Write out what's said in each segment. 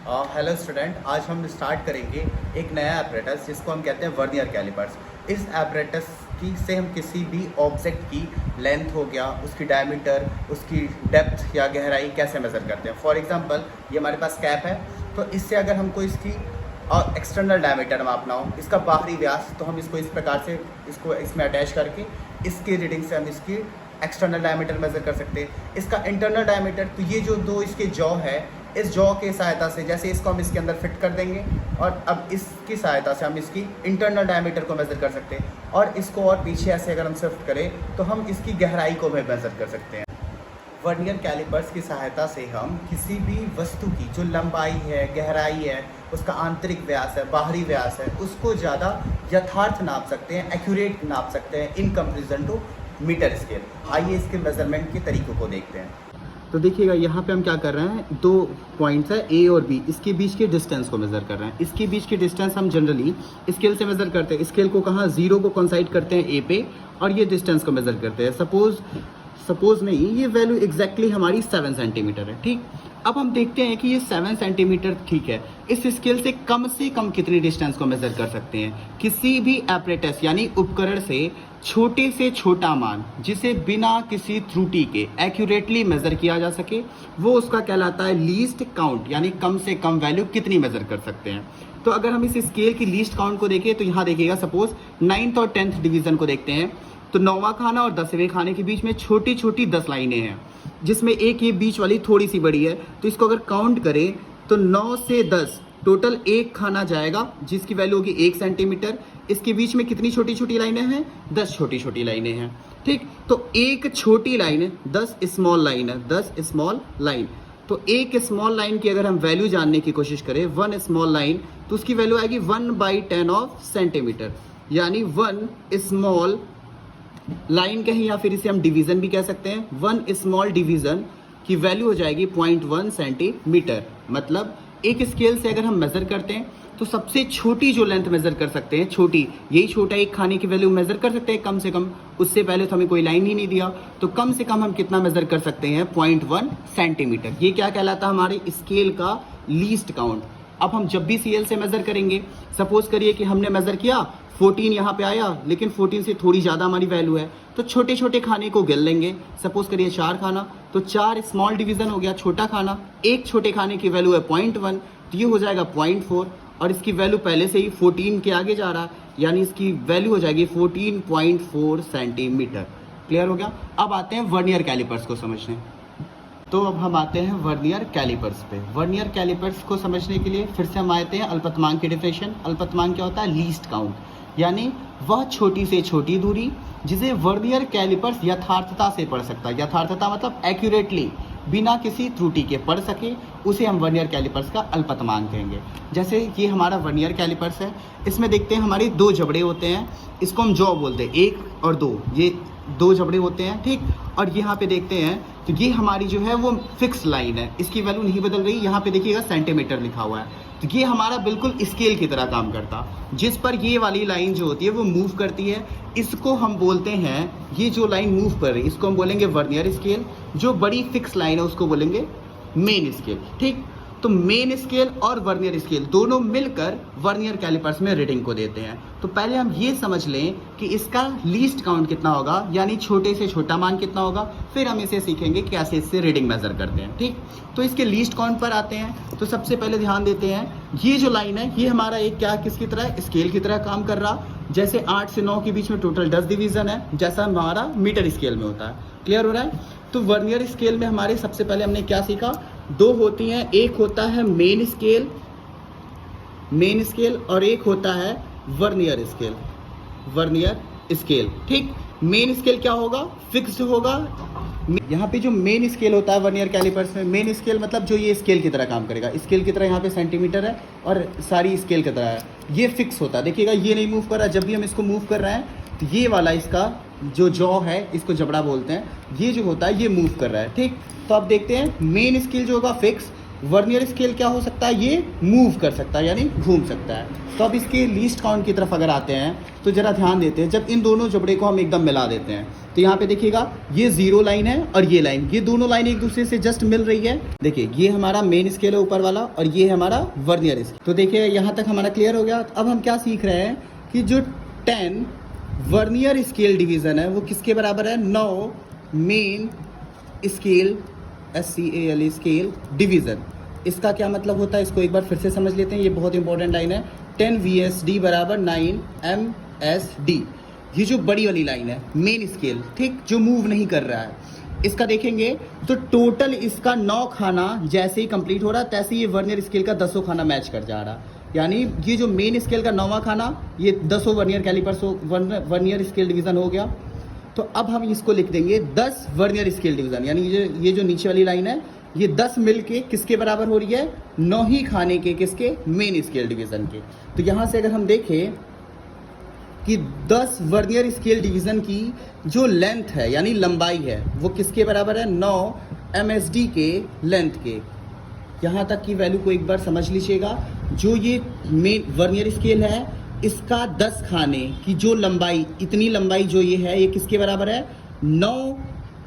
Hello student, आज हम start करेंगे एक नया एपरेटस जिसको हम कहते हैं वर्नियर कैलिपर्स। इस एपरेटस की से हम किसी भी ऑब्जेक्ट की लेंथ हो गया, उसकी डायमीटर, उसकी डेप्थ या गहराई कैसे मेज़र करते हैं। फॉर एग्जांपल ये हमारे पास कैप है, तो इससे अगर हमको इसकी और एक्सटर्नल डायमीटर मापना हो, इसका बाहरी व्यास, तो हम इसको इस प्रकार से इसको इसमें अटैच करके इसकी रीडिंग से हम इसकी एक्सटर्नल डायमीटर मेज़र कर सकते हैं। इसका इंटरनल डायमीटर, तो ये जो दो इसके जॉ है, इस जॉ के सहायता से जैसे इसको हम इसके अंदर फिट कर देंगे और अब इसकी सहायता से हम इसकी इंटरनल डायमीटर को मेज़र कर सकते हैं। और इसको और पीछे ऐसे अगर हम शिफ्ट करें तो हम इसकी गहराई को भी मेज़र कर सकते हैं। वर्नियर कैलिपर्स की सहायता से हम किसी भी वस्तु की जो लंबाई है, गहराई है, उसका आंतरिक व्यास है, बाहरी व्यास है, उसको ज़्यादा यथार्थ नाप सकते हैं, एक्यूरेट नाप सकते हैं in comparison to metre scale. आइए इसके मेज़रमेंट के तरीकों को देखते हैं। तो देखिएगा यहाँ पे हम क्या कर रहे हैं, दो पॉइंट्स है ए और बी, इसके बीच के डिस्टेंस को मेज़र कर रहे हैं। इसके बीच के डिस्टेंस हम जनरली स्केल से मेज़र करते हैं। स्केल को कहाँ, जीरो को कंसाइड करते हैं ए पे और ये डिस्टेंस को मेज़र करते हैं। सपोज नहीं, ये वैल्यू एग्जैक्टली हमारी 7 सेंटीमीटर है। ठीक, अब हम देखते हैं कि ये 7 सेंटीमीटर ठीक है, इस स्केल से कम कितनी डिस्टेंस को मेज़र कर सकते हैं। किसी भी एपरेटस यानी उपकरण से छोटा मान जिसे बिना किसी त्रुटि के एक्यूरेटली मेज़र किया जा सके, वो उसका कहलाता है लीस्ट काउंट, यानी कम से कम वैल्यू कितनी मेज़र कर सकते हैं। तो अगर हम इस स्केल की लीस्ट काउंट को देखें तो यहाँ देखिएगा, सपोज 9th और 10th डिवीज़न को देखते हैं, तो 9वां खाना और 10वें खाने के बीच में छोटी छोटी 10 लाइनें हैं, जिसमें एक ये बीच वाली थोड़ी सी बड़ी है। तो इसको अगर काउंट करें तो 9 से 10 टोटल एक खाना जाएगा, जिसकी वैल्यू होगी 1 सेंटीमीटर। इसके बीच में कितनी छोटी छोटी लाइनें हैं, 10 छोटी छोटी लाइनें हैं। ठीक, तो एक छोटी लाइन है, 10 स्मॉल लाइन है, 10 स्मॉल लाइन। तो एक स्मॉल लाइन की अगर हम वैल्यू जानने की कोशिश करें, 1 स्मॉल लाइन, तो उसकी वैल्यू आएगी 1/10 ऑफ सेंटीमीटर, यानी 1 स्मॉल लाइन कहें या फिर इसे हम डिवीजन भी कह सकते हैं। 1 स्मॉल डिवीजन की वैल्यू हो जाएगी 0.1 सेंटीमीटर। मतलब एक स्केल से अगर हम मेज़र करते हैं तो सबसे छोटी जो लेंथ मेज़र कर सकते हैं, छोटी, यही छोटा एक खाने की वैल्यू मेज़र कर सकते हैं कम से कम। उससे पहले तो हमें कोई लाइन ही नहीं दिया, तो कम से कम हम कितना मेज़र कर सकते हैं, 0.1 सेंटीमीटर। ये क्या कहलाता है, हमारे स्केल का लीस्ट काउंट। अब हम जब भी सीएल से मेज़र करेंगे, सपोज करिए कि हमने मेज़र किया 14 यहाँ पे आया, लेकिन 14 से थोड़ी ज़्यादा हमारी वैल्यू है, तो छोटे छोटे खाने को गिन लेंगे। सपोज करिए 4 खाना, तो 4 स्मॉल डिवीज़न हो गया, छोटा खाना। एक छोटे खाने की वैल्यू है 0.1, तो ये हो जाएगा 0.4, और इसकी वैल्यू पहले से ही 14 के आगे जा रहा है, यानी इसकी वैल्यू हो जाएगी 14.4 सेंटीमीटर। क्लियर हो गया। अब आते हैं वर्नियर कैलिपर्स को समझने। तो अब हम आते हैं वर्नियर कैलिपर्स पे। वर्नियर कैलिपर्स को समझने के लिए फिर से हम आते हैं अल्पतमांक की डेफिनेशन। अल्पतमांक क्या होता है, लीस्ट काउंट, यानी वह छोटी से छोटी दूरी जिसे वर्नियर कैलिपर्स यथार्थता से पढ़ सकता है। यथार्थता मतलब एक्यूरेटली, बिना किसी त्रुटि के पढ़ सके, उसे हम वर्नियर कैलिपर्स का अल्पतमांक कहेंगे। जैसे ये हमारा वर्नियर कैलिपर्स है, इसमें देखते हैं हमारे 2 जबड़े होते हैं, इसको हम जॉ बोलते हैं, 1 और 2, ये 2 जबड़े होते हैं। ठीक, और यहाँ पे देखते हैं तो ये हमारी जो है वो फिक्स लाइन है, इसकी वैल्यू नहीं बदल रही। यहाँ पे देखिएगा सेंटीमीटर लिखा हुआ है, तो ये हमारा बिल्कुल स्केल की तरह काम करता। जिस पर ये वाली लाइन जो होती है वो मूव करती है, इसको हम बोलते हैं, ये जो लाइन मूव कर रही है इसको हम बोलेंगे वर्नियर स्केल। जो बड़ी फिक्स लाइन है उसको बोलेंगे मेन स्केल। ठीक, तो मेन स्केल और वर्नियर स्केल दोनों मिलकर वर्नियर कैलिपर्स में रीडिंग को देते हैं। तो पहले हम ये समझ लें कि इसका लीस्ट काउंट कितना होगा, यानी छोटे से छोटा मान कितना होगा, फिर हम इसे सीखेंगे कैसे इससे रीडिंग मेजर करते हैं। ठीक, तो इसके लीस्ट काउंट पर आते हैं। तो सबसे पहले ध्यान देते हैं, ये जो लाइन है ये हमारा एक क्या किसकी तरह, स्केल की तरह काम कर रहा। जैसे 8 से 9 के बीच में टोटल 10 डिवीजन है, जैसा हमारा मीटर स्केल में होता है। क्लियर हो रहा है। तो वर्नियर स्केल में हमारे सबसे पहले हमने क्या सीखा, 2 होती हैं, एक होता है मेन स्केल और एक होता है वर्नियर स्केल। ठीक, मेन स्केल क्या होगा, फिक्स्ड होगा। यहाँ पे जो मेन स्केल होता है वर्नियर कैलिपर्स में, मेन स्केल मतलब जो ये स्केल की तरह काम करेगा, स्केल की तरह यहाँ पे सेंटीमीटर है और सारी स्केल की तरह है, ये फिक्स होता है। देखिएगा ये नहीं मूव कर रहा, जब भी हम इसको मूव कर रहे हैं तो ये वाला इसका जो जॉ है, इसको जबड़ा बोलते हैं, ये जो होता है ये मूव कर रहा है। ठीक, तो आप देखते हैं मेन स्केल जो होगा फिक्स, वर्नियर स्केल क्या हो सकता है, ये मूव कर सकता है यानी घूम सकता है। तो अब इसके लीस्ट काउंट की तरफ अगर आते हैं तो ज़रा ध्यान देते हैं, जब इन दोनों जबड़े को हम एकदम मिला देते हैं तो यहाँ पे देखिएगा ये 0 लाइन है और ये लाइन, ये दोनों लाइन एक दूसरे से जस्ट मिल रही है। देखिए ये हमारा मेन स्केल है ऊपर वाला और ये है हमारा वर्नियर स्केल। तो देखिए यहाँ तक हमारा क्लियर हो गया। अब हम क्या सीख रहे हैं कि जो 10 वर्नियर स्केल डिवीज़न है वो किसके बराबर है, 9 main scale SCAL scale division. इसका क्या मतलब होता है, इसको एक बार फिर से समझ लेते हैं, ये बहुत इंपॉर्टेंट लाइन है। 10 VSD बराबर 9 MSD, ये जो बड़ी वाली लाइन है मेन स्केल, ठीक, जो मूव नहीं कर रहा है। इसका देखेंगे तो टोटल इसका 9 खाना जैसे ही कंप्लीट हो रहा है तैसे ये वर्नियर स्केल का 10 खाना मैच कर जा रहा, यानी ये जो मेन स्केल का 9वां खाना ये 10 vernier callipers vernier scale division हो गया। तो अब हम इसको लिख देंगे 10 वर्नियर स्केल डिवीज़न, यानी ये जो नीचे वाली लाइन है ये 10 मिल के किसके बराबर हो रही है, 9 ही खाने के किसके, मेन स्केल डिवीज़न के। तो यहाँ से अगर हम देखें कि 10 वर्नियर स्केल डिवीज़न की जो लेंथ है यानी लंबाई है वो किसके बराबर है, 9 MSD के लेंथ के। यहाँ तक की वैल्यू को एक बार समझ लीजिएगा, जो ये मेन वर्नियर स्केल है इसका 10 खाने की जो लंबाई, इतनी लंबाई जो ये है ये किसके बराबर है, 9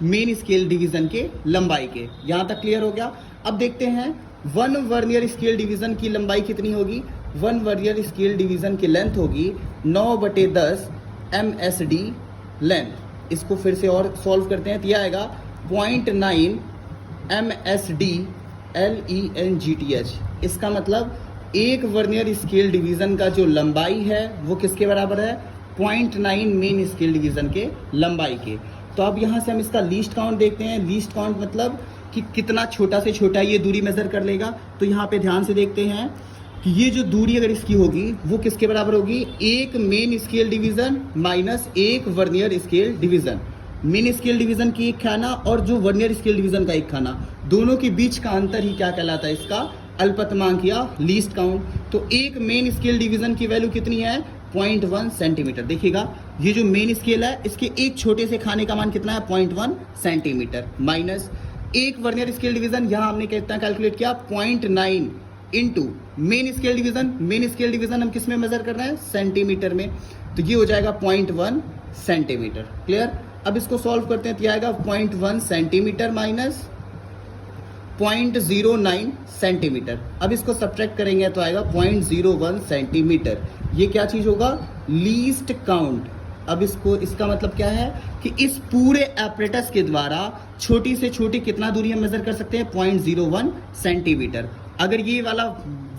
मेन स्केल डिवीज़न के लंबाई के। यहाँ तक क्लियर हो गया। अब देखते हैं 1 वर्नियर स्केल डिवीज़न की लंबाई कितनी होगी। 1 वर्नियर स्केल डिवीज़न की लेंथ होगी 9/10 MSD लेंथ। इसको फिर से और सॉल्व करते हैं तो यह आएगा 0.9 MSD LENGTH। इसका मतलब एक वर्नियर स्केल डिवीज़न का जो लंबाई है वो किसके बराबर है, 0.9 मेन स्केल डिवीज़न के लंबाई के। तो अब यहाँ से हम इसका लीस्ट काउंट देखते हैं। लीस्ट काउंट मतलब कि कितना छोटा से छोटा ये दूरी मेज़र कर लेगा। तो यहाँ पे ध्यान से देखते हैं कि ये जो दूरी अगर इसकी होगी वो किसके बराबर होगी, एक मेन स्केल डिवीज़न माइनस एक vernier scale division. Main scale division की एक खाना और जो वर्नियर स्केल डिवीज़न का एक खाना, दोनों के बीच का अंतर ही क्या कहलाता है, इसका अल्पतमांक या लीस्ट काउंट। तो एक मेन स्केल डिवीज़न की वैल्यू कितनी है, 0.1 सेंटीमीटर। देखिएगा ये जो मेन स्केल है इसके एक छोटे से खाने का मान कितना है, 0.1 सेंटीमीटर, माइनस एक वर्नियर स्केल डिवीज़न, यहाँ हमने कितना कैलकुलेट किया, 0.9 into main scale division. Main scale division हम किस में मेजर कर रहे हैं, सेंटीमीटर में। तो ये हो जाएगा 0.1 सेंटीमीटर। क्लियर। अब इसको सॉल्व करते हैं तो आएगा 0.1 सेंटीमीटर माइनस 0.09 सेंटीमीटर। अब इसको सब्ट्रैक्ट करेंगे तो आएगा 0.01 सेंटीमीटर। ये क्या चीज़ होगा, लीस्ट काउंट। अब इसका मतलब क्या है कि इस पूरे एपरेटस के द्वारा छोटी से छोटी कितना दूरी हम मेजर कर सकते हैं, 0.01 सेंटीमीटर। अगर ये वाला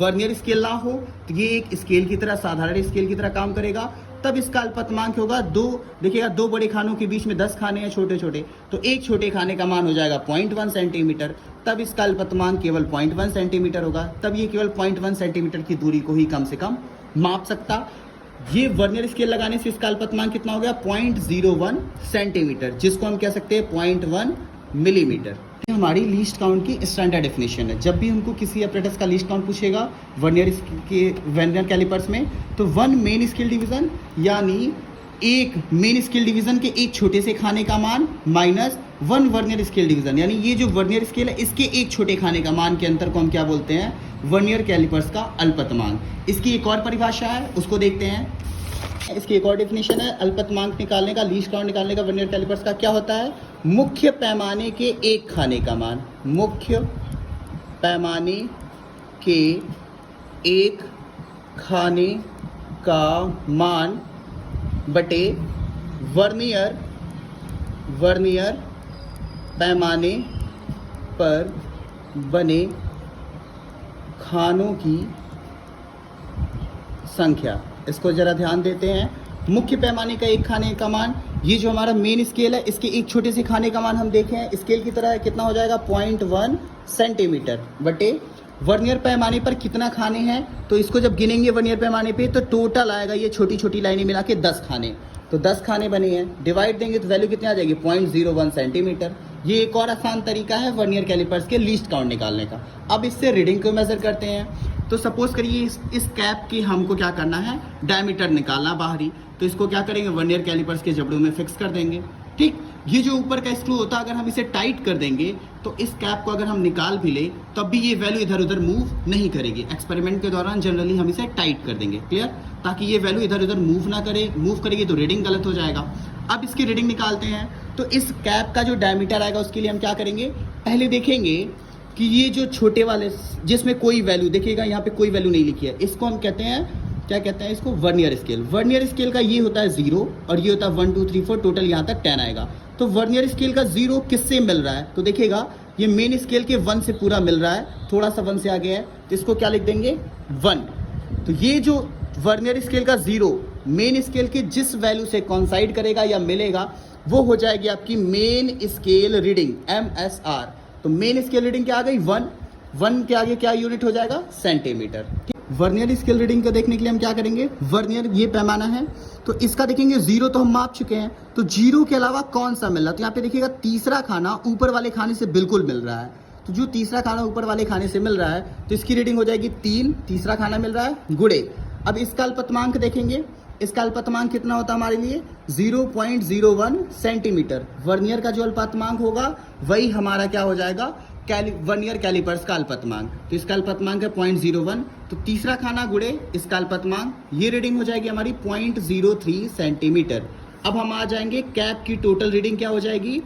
वर्नियर स्केल ना हो तो ये एक स्केल की तरह, साधारण स्केल की तरह काम करेगा। तब इसका अल्पतमांक होगा 2। देखिएगा 2 बड़े खानों के बीच में 10 खाने हैं छोटे छोटे, तो एक छोटे खाने का मान हो जाएगा 0.1 सेंटीमीटर। तब इसका अल्पतमांक केवल 0.1 सेंटीमीटर होगा। तब ये केवल 0.1 सेंटीमीटर की दूरी को ही कम से कम माप सकता। ये वर्नियर स्केल लगाने से इसका अल्पतमांक कितना हो गया, 0.01 सेंटीमीटर, जिसको हम कह सकते हैं 0.1 मिलीमीटर। हमारी लीस्ट काउंट की स्टैंडर्ड डेफिनेशन है। जब भी हमको किसी एपरेटस का लीस्ट काउंट पूछेगा वर्नियर कैलिपर्स में, तो 1 मेन स्केल डिवीज़न यानी एक मेन स्केल डिवीज़न के एक छोटे से खाने का मान माइनस 1 वर्नियर स्केल डिवीज़न, यानी ये जो वर्नियर स्केल है इसके एक छोटे खाने का मान के अंतर को हम क्या बोलते हैं, वर्नियर कैलिपर्स का अल्पतमांक। इसकी एक और परिभाषा है, उसको देखते हैं। इसकी एक और डेफिनेशन है अल्पतमांक निकालने का, लीस्ट काउंट निकालने का वर्नियर कैलिपर्स का। क्या होता है, मुख्य पैमाने के एक खाने का मान, मुख्य पैमाने के एक खाने का मान बटे वर्नियर पैमाने पर बने खानों की संख्या। इसको जरा ध्यान देते हैं। मुख्य पैमाने का एक खाने का मान, ये जो हमारा मेन स्केल है इसके एक छोटे से खाने का मान हम देखें स्केल की तरह कितना हो जाएगा, 0.1 सेंटीमीटर बटे वर्नियर पैमाने पर कितना खाने हैं। तो इसको जब गिनेंगे वर्नियर पैमाने पे तो टोटल आएगा ये छोटी छोटी लाइनें मिला के 10 खाने। तो 10 खाने बने हैं, डिवाइड देंगे तो वैल्यू कितनी आ जाएगी, 0.01 सेंटीमीटर। ये एक और आसान तरीका है वर्नियर कैलिपर्स के लीस्ट काउंट निकालने का। अब इससे रीडिंग को मेजर करते हैं। तो सपोज करिए इस कैप की हमको क्या करना है, डायमीटर निकालना बाहरी। तो इसको क्या करेंगे, वर्नियर कैलिपर्स के जबड़ों में फिक्स कर देंगे। ठीक। ये जो ऊपर का स्क्रू होता है, अगर हम इसे टाइट कर देंगे तो इस कैप को अगर हम निकाल भी ले तब भी ये वैल्यू इधर उधर मूव नहीं करेगी। एक्सपेरिमेंट के दौरान जनरली हम इसे टाइट कर देंगे, क्लियर, ताकि ये वैल्यू इधर उधर मूव ना करे। मूव करेगी तो रीडिंग गलत हो जाएगा। अब इसकी रीडिंग निकालते हैं। तो इस कैप का जो डायमीटर आएगा उसके लिए हम क्या करेंगे, पहले देखेंगे कि ये जो छोटे वाले जिसमें कोई वैल्यू देखिएगा, यहाँ पे कोई वैल्यू नहीं लिखी है, इसको हम कहते हैं, क्या कहते हैं इसको, वर्नियर स्केल। वर्नियर स्केल का ये होता है 0 और ये होता है 1 2 3 4, टोटल यहाँ तक 10 आएगा। तो वर्नियर स्केल का 0 किससे मिल रहा है, तो देखिएगा ये मेन स्केल के 1 से पूरा मिल रहा है, थोड़ा सा 1 से आगे है तो इसको क्या लिख देंगे 1। तो ये जो वर्नियर स्केल का 0 मेन स्केल के जिस वैल्यू से कॉन्साइड करेगा या मिलेगा वो हो जाएगी आपकी मेन स्केल रीडिंग, MSR। तो मेन स्केल रीडिंग क्या आ गई 1 के आगे क्या यूनिट हो जाएगा, सेंटीमीटर। वर्नियर स्केल रीडिंग को देखने के लिए हम क्या करेंगे, वर्नियर ये पैमाना है तो इसका देखेंगे 0 तो हम माप चुके हैं, तो 0 के अलावा कौन सा मिल रहा है, तो यहाँ पे देखिएगा तीसरा खाना ऊपर वाले खाने से बिल्कुल मिल रहा है। तो जो तीसरा खाना ऊपर वाले खाने से मिल रहा है तो इसकी रीडिंग हो जाएगी 3, तीसरा खाना मिल रहा है गुणे। अब इसका अल्पतमांक देखेंगे, इसका अल्पतमांक कितना होता है हमारे लिए 0.01 सेंटीमीटर। वर्नियर का जो अल्पतमांक होगा वही हमारा क्या हो जाएगा, वर्नियर कैलिपर्स का अल्पतमांक। तो इसका अल्पतमांक है 0.01, तो तीसरा खाना गुणे इसका अल्पतमांक, ये रीडिंग हो जाएगी हमारी 0.03 सेंटीमीटर। अब हम आ जाएंगे कैप की टोटल रीडिंग क्या हो जाएगी,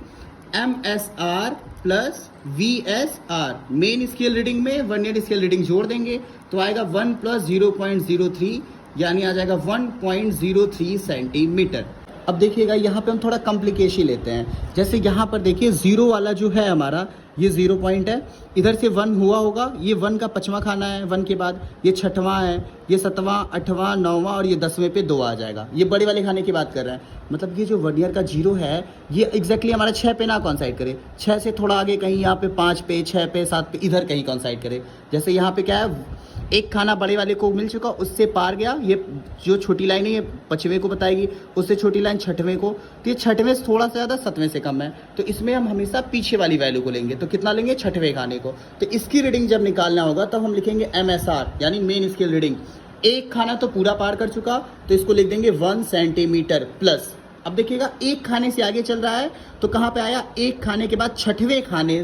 MSR plus VSR। Main scale reading में वर्नियर स्केल रीडिंग जोड़ देंगे तो आएगा 1 प्लस 0.03 यानी आ जाएगा 1.03 सेंटीमीटर। अब देखिएगा यहाँ पे हम थोड़ा कॉम्प्लिकेशन लेते हैं। जैसे यहाँ पर देखिए 0 वाला जो है हमारा ये 0 पॉइंट है, इधर से 1 हुआ होगा, ये 1 का 5वां खाना है, 1 के बाद ये 6वां है, ये 7वां 8वां 9वां और ये 10वें पे 2 आ जाएगा। ये बड़े वाले खाने की बात कर रहे हैं, मतलब ये जो वर्नियर का 0 है ये एग्जैक्टली हमारा 6 पे ना कॉन्साइड करे, 6 से थोड़ा आगे कहीं यहाँ पे 5 पे 6 पे 7 पे इधर कहीं कॉन्साइड करे। जैसे यहाँ पे क्या है, एक खाना बड़े वाले को मिल चुका, उससे पार गया, ये जो छोटी लाइन है ये 5वें को बताएगी, उससे छोटी लाइन 6वें को, तो ये 6वें से थोड़ा सा ज़्यादा 7वें से कम है, तो इसमें हम हमेशा पीछे वाली वैल्यू को लेंगे। तो कितना लेंगे, 6वें खाने को। तो इसकी रीडिंग जब निकालना होगा तब हम लिखेंगे MSR यानी मेन स्केल रीडिंग। एक खाना तो पूरा पार कर चुका तो इसको लिख देंगे 1 सेंटीमीटर प्लस। अब देखिएगा एक खाने से आगे चल रहा है तो कहाँ पे आया, एक खाने के बाद 6वें खाने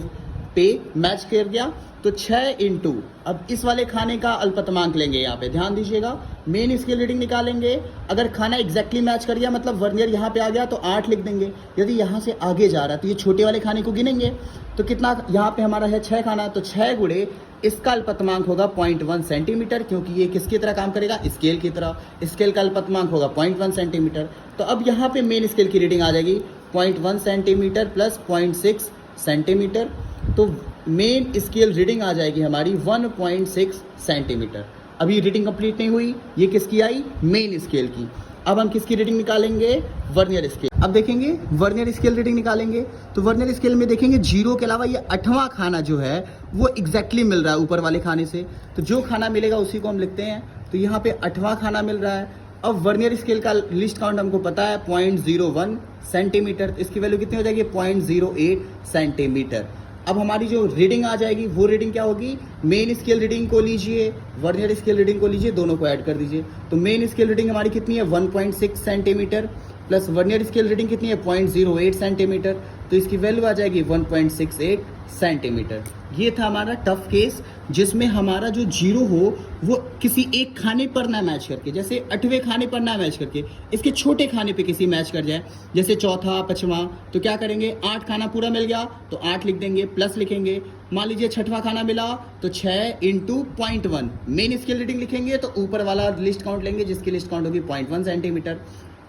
पे मैच कर गया, तो 6 इंटू, अब इस वाले खाने का अल्पतमांक लेंगे, यहाँ पे ध्यान दीजिएगा, मेन स्केल रीडिंग निकालेंगे। अगर खाना एग्जैक्टली मैच कर गया मतलब वर्नियर यहाँ पे आ गया तो 8 लिख देंगे। यदि यहाँ से आगे जा रहा है तो ये छोटे वाले खाने को गिनेंगे, तो कितना यहाँ पे हमारा है 6 खाना, तो 6 गुणे इसका अल्पतमांक होगा 0.1 सेंटीमीटर, क्योंकि ये किसकी तरह काम करेगा, स्केल की तरह। स्केल का अल्पतमांक होगा 0.1 सेंटीमीटर। तो अब यहाँ पे मेन स्केल की रीडिंग आ जाएगी 0.1 सेंटीमीटर प्लस 0.6 सेंटीमीटर, तो मेन स्केल रीडिंग आ जाएगी हमारी 1.6 सेंटीमीटर। अभी रीडिंग कंप्लीट नहीं हुई, ये किसकी आई, मेन स्केल की। अब हम किसकी रीडिंग निकालेंगे, वर्नियर स्केल। अब देखेंगे वर्नियर स्केल रीडिंग निकालेंगे तो वर्नियर स्केल में देखेंगे 0 के अलावा ये 8वां खाना जो है वो एग्जैक्टली मिल रहा है ऊपर वाले खाने से, तो जो खाना मिलेगा उसी को हम लिखते हैं। तो यहाँ पे 8वां खाना मिल रहा है। अब वर्नियर स्केल का लिस्ट काउंट हमको पता है 0.01 सेंटीमीटर, इसकी वैल्यू कितनी हो जाएगी 0.08 सेंटीमीटर। अब हमारी जो रीडिंग आ जाएगी वो रीडिंग क्या होगी, मेन स्केल रीडिंग को लीजिए, वर्नियर स्केल रीडिंग को लीजिए, दोनों को ऐड कर दीजिए। तो मेन स्केल रीडिंग हमारी कितनी है 1.6 centimetre plus vernier scale reading कितनी है 0.08 सेंटीमीटर, तो इसकी वैल्यू आ जाएगी 1.68 सेंटीमीटर। ये था हमारा टफ केस जिसमें हमारा जो 0 हो वो किसी एक खाने पर ना मैच करके, जैसे 8वें खाने पर ना मैच करके इसके छोटे खाने पे किसी मैच कर जाए, जैसे 4था 5वां, तो क्या करेंगे 8 खाना पूरा मिल गया तो 8 लिख देंगे, प्लस लिखेंगे। मान लीजिए 6वां खाना मिला तो 6 इंटू 0.1 मेन स्केल रीडिंग लिखेंगे, तो ऊपर वाला लिस्ट काउंट लेंगे जिसकी लिस्ट काउंट होगी 0.1 सेंटीमीटर,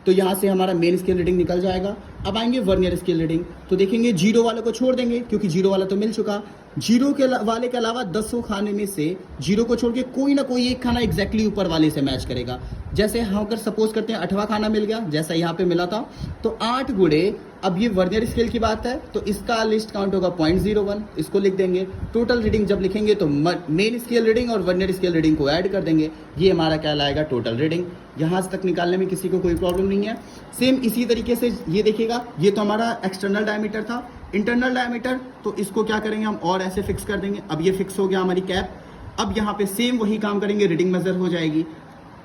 तो यहाँ से हमारा मेन स्केल रीडिंग निकल जाएगा। अब आएंगे वर्नियर स्केल रीडिंग, तो देखेंगे 0 वाले को छोड़ देंगे क्योंकि 0 वाला तो मिल चुका। 0 के वाले के अलावा 10 खाने में से 0 को छोड़ के कोई ना कोई एक खाना एग्जैक्टली ऊपर वाले से मैच करेगा। जैसे हम अगर सपोज करते हैं 8वां खाना मिल गया जैसा यहाँ पे मिला था, तो 8 गुणे, अब ये वर्नियर स्केल की बात है तो इसका लिस्ट काउंट होगा 0.01, इसको लिख देंगे। टोटल रीडिंग जब लिखेंगे तो मेन स्केल रीडिंग और वर्नियर स्केल रीडिंग को ऐड कर देंगे, ये हमारा क्या लाएगा टोटल रीडिंग। यहाँ तक निकालने में किसी को कोई प्रॉब्लम नहीं है। सेम इसी तरीके से ये देखिएगा, ये तो हमारा एक्सटर्नल डायमीटर था। इंटरनल डायमीटर तो इसको क्या करेंगे हम और ऐसे फिक्स कर देंगे। अब ये फिक्स हो गया हमारी कैप। अब यहाँ पे सेम वही काम करेंगे, रीडिंग मेजर हो जाएगी।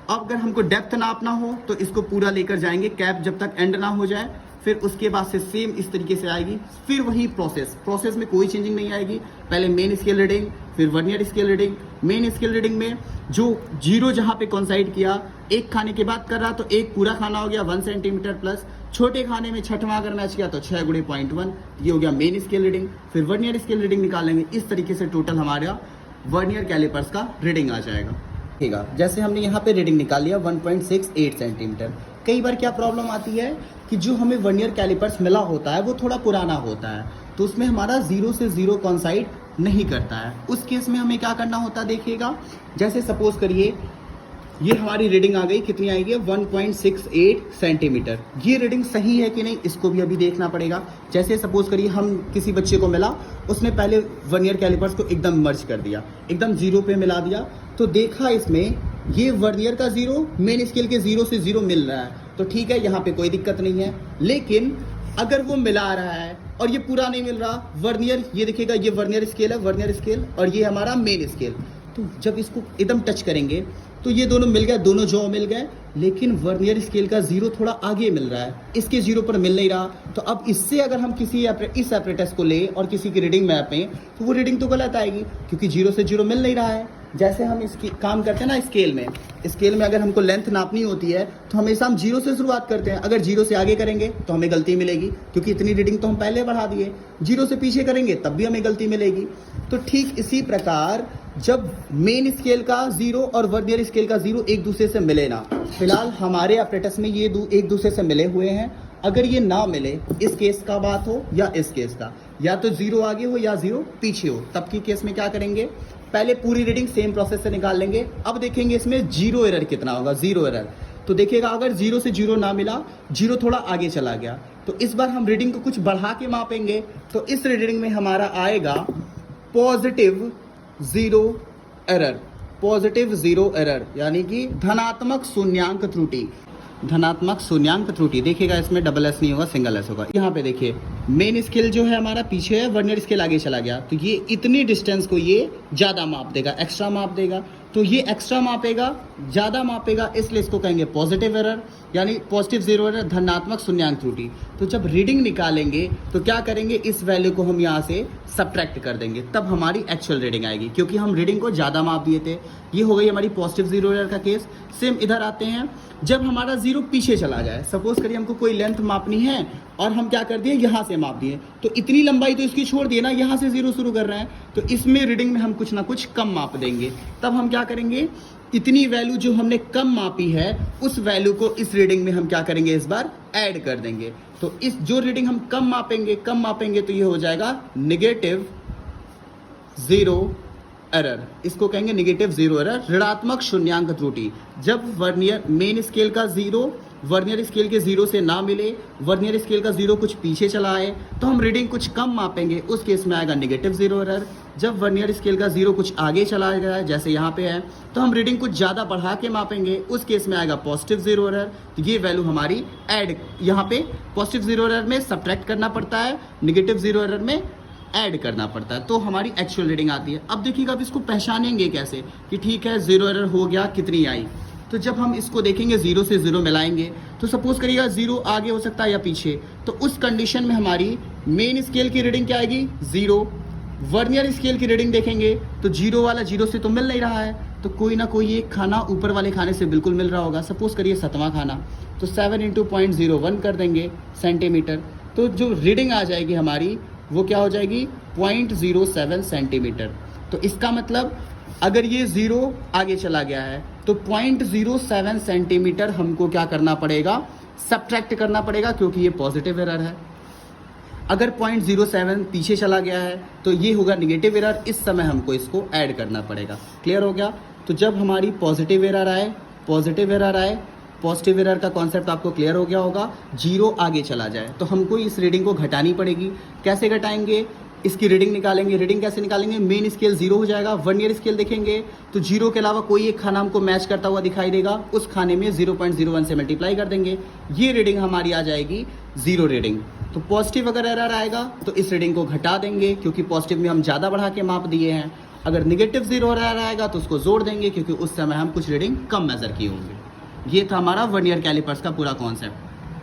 अब अगर हमको डेप्थ नापना हो तो इसको पूरा लेकर जाएंगे कैप जब तक एंड ना हो जाए, फिर उसके बाद से सेम इस तरीके से आएगी, फिर वही प्रोसेस में कोई चेंजिंग नहीं आएगी। पहले मेन स्केल रीडिंग, फिर vernier scale reading. Main scale reading में जो 0 जहाँ पे कॉन्साइड किया, एक खाने के बाद कर रहा तो एक पूरा खाना हो गया 1 सेंटीमीटर प्लस, छोटे खाने में छठवां अगर मैच किया तो 6 × 0.1, ये हो गया मेन स्केल रीडिंग। फिर वर्नियर स्केल रीडिंग निकालेंगे, इस तरीके से टोटल हमारा वर्नियर कैलिपर्स का रीडिंग आ जाएगा। ठीक है, जैसे हमने यहाँ पे रीडिंग निकाल लिया 1.68 सेंटीमीटर। कई बार क्या प्रॉब्लम आती है कि जो हमें वर्नियर कैलिपर्स मिला होता है वो थोड़ा पुराना होता है, तो उसमें हमारा 0 से 0 कॉन्साइड नहीं करता है। उस केस में हमें क्या करना होता है देखिएगा, जैसे सपोज करिए ये हमारी रीडिंग आ गई, कितनी आएगी 1.68 सेंटीमीटर। ये रीडिंग सही है कि नहीं इसको भी अभी देखना पड़ेगा। जैसे सपोज करिए हम किसी बच्चे को मिला, उसने पहले वर्नियर कैलिपर्स को एकदम मर्ज कर दिया, एकदम 0 पे मिला दिया, तो देखा इसमें ये वर्नियर का 0 मेन स्केल के 0 से 0 मिल रहा है, तो ठीक है, यहाँ पे कोई दिक्कत नहीं है। लेकिन अगर वो मिला रहा है और ये पूरा नहीं मिल रहा, वर्नियर ये देखिएगा, ये वर्नियर स्केल है, वर्नियर स्केल, और ये हमारा मेन स्केल, तो जब इसको एकदम टच करेंगे तो ये दोनों मिल गए, दोनों जॉ मिल गए, लेकिन वर्नियर स्केल का 0 थोड़ा आगे मिल रहा है, इसके 0 पर मिल नहीं रहा। तो अब इससे अगर हम किसी इस एपरेटस को ले और किसी की रीडिंग मैपें तो वो रीडिंग तो गलत आएगी, क्योंकि 0 से 0 मिल नहीं रहा है। जैसे हम इसकी काम करते हैं ना स्केल में अगर हमको लेंथ नापनी होती है तो हमेशा हम 0 से शुरुआत करते हैं। अगर 0 से आगे करेंगे तो हमें गलती मिलेगी, क्योंकि इतनी रीडिंग तो हम पहले बढ़ा दिए। 0 से पीछे करेंगे तब भी हमें गलती मिलेगी। तो ठीक इसी प्रकार जब मेन स्केल का 0 और वर्नियर स्केल का 0 एक दूसरे से मिले ना, फिलहाल हमारे एपरेटस में ये एक दूसरे से मिले हुए हैं, अगर ये ना मिले, इस केस का बात हो या इस केस का, या तो 0 आगे हो या 0 पीछे हो, तब की केस में क्या करेंगे, पहले पूरी रीडिंग सेम प्रोसेस से निकाल लेंगे। अब देखेंगे इसमें 0 एरर कितना होगा, 0 एरर। तो देखिएगा अगर 0 से 0 ना मिला, 0 थोड़ा आगे चला गया, तो इस बार हम रीडिंग को कुछ बढ़ा के मापेंगे। तो इस रीडिंग में हमारा आएगा पॉजिटिव 0 एरर, पॉजिटिव 0 एरर, यानी कि धनात्मक शून्यांक त्रुटि। धनात्मक शून्यांक त्रुटि देखिएगा, इसमें डबल एस नहीं होगा, सिंगल एस होगा। यहाँ पे देखिए मेन स्केल जो है हमारा पीछे है, वर्नियर स्केल आगे चला गया, तो ये इतनी डिस्टेंस को ये ज़्यादा माप देगा, एक्स्ट्रा माप देगा। तो ये एक्स्ट्रा मापेगा, ज़्यादा मापेगा, इसलिए इसको कहेंगे पॉजिटिव एरर, यानी पॉजिटिव 0 एरर, धनात्मक शून्यांक त्रुटि। तो जब रीडिंग निकालेंगे तो क्या करेंगे, इस वैल्यू को हम यहाँ से सब्ट्रैक्ट कर देंगे, तब हमारी एक्चुअल रीडिंग आएगी, क्योंकि हम रीडिंग को ज़्यादा माप दिए थे। ये हो गई हमारी पॉजिटिव 0 एरर का केस। सेम इधर आते हैं, जब हमारा 0 पीछे चला जाए, सपोज करिए हमको कोई लेंथ मापनी है और हम क्या कर दिए, यहाँ से माप दिए, तो इतनी लंबाई तो इसकी छोड़ दिए ना, यहाँ से 0 शुरू कर रहे हैं, तो इसमें रीडिंग में हम कुछ ना कुछ कम माप देंगे। तब हम क्या करेंगे, इतनी वैल्यू जो हमने कम मापी है उस वैल्यू को इस रीडिंग में हम क्या करेंगे, इस बार ऐड कर देंगे। तो इस जो रीडिंग हम कम मापेंगे तो ये हो जाएगा नेगेटिव 0 एरर, इसको कहेंगे नेगेटिव 0 एरर, ऋणात्मक शून्यांक त्रुटि। जब वर्नियर मेन स्केल का 0 वर्नियर स्केल के 0 से ना मिले, वर्नियर स्केल का 0 कुछ पीछे चला आए, तो हम रीडिंग कुछ कम मापेंगे, उस केस में आएगा नेगेटिव 0 एरर। जब वर्नियर स्केल का 0 कुछ आगे चला गया है, जैसे यहाँ पे है, तो हम रीडिंग कुछ ज़्यादा बढ़ा के मापेंगे, उस केस में आएगा पॉजिटिव 0 एरर। तो ये वैल्यू हमारी ऐड, यहाँ पे पॉजिटिव 0 एरर में सब्ट्रैक्ट करना पड़ता है, नेगेटिव 0 एरर में ऐड करना पड़ता है, तो हमारी एक्चुअल रीडिंग आती है। अब देखिएगा अब इसको पहचानेंगे कैसे कि ठीक है 0 एरर हो गया, कितनी आई। तो जब हम इसको देखेंगे 0 से 0 मिलाएंगे, तो सपोज करिएगा 0 आगे हो सकता है या पीछे, तो उस कंडीशन में हमारी मेन स्केल की रीडिंग क्या आएगी, 0। वर्नियर स्केल की रीडिंग देखेंगे तो 0 वाला 0 से तो मिल नहीं रहा है, तो कोई ना कोई एक खाना ऊपर वाले खाने से बिल्कुल मिल रहा होगा। सपोज करिए 7वां खाना, तो 7 × 0.01 कर देंगे सेंटीमीटर, तो जो रीडिंग आ जाएगी हमारी वो क्या हो जाएगी 0.07 सेंटीमीटर। तो इसका मतलब अगर ये 0 आगे चला गया है तो 0.07 सेंटीमीटर हमको क्या करना पड़ेगा, सब्ट्रैक्ट करना पड़ेगा, क्योंकि ये पॉजिटिव एरर है। अगर 0.07 पीछे चला गया है तो ये होगा नेगेटिव एरर, इस समय हमको इसको ऐड करना पड़ेगा। क्लियर हो गया। तो जब हमारी पॉजिटिव एरर आए, पॉजिटिव एरर का कॉन्सेप्ट आपको क्लियर हो गया होगा, 0 आगे चला जाए तो हमको इस रीडिंग को घटानी पड़ेगी। कैसे घटाएंगे, इसकी रीडिंग निकालेंगे। रीडिंग कैसे निकालेंगे, मेन स्केल 0 हो जाएगा, वर्नियर स्केल देखेंगे तो 0 के अलावा कोई एक खाना हमको मैच करता हुआ दिखाई देगा, उस खाने में 0.01 से मल्टीप्लाई कर देंगे, ये रीडिंग हमारी आ जाएगी 0 रीडिंग। तो पॉजिटिव अगर एरर आएगा तो इस रीडिंग को घटा देंगे, क्योंकि पॉजिटिव में हम ज़्यादा बढ़ा के माप दिए हैं। अगर निगेटिव 0 एरर आएगा तो उसको जोड़ देंगे, क्योंकि उस समय हम कुछ रीडिंग कम मेजर किए होंगे। ये था हमारा वर्नियर कैलिपर्स का पूरा कॉन्सेप्ट।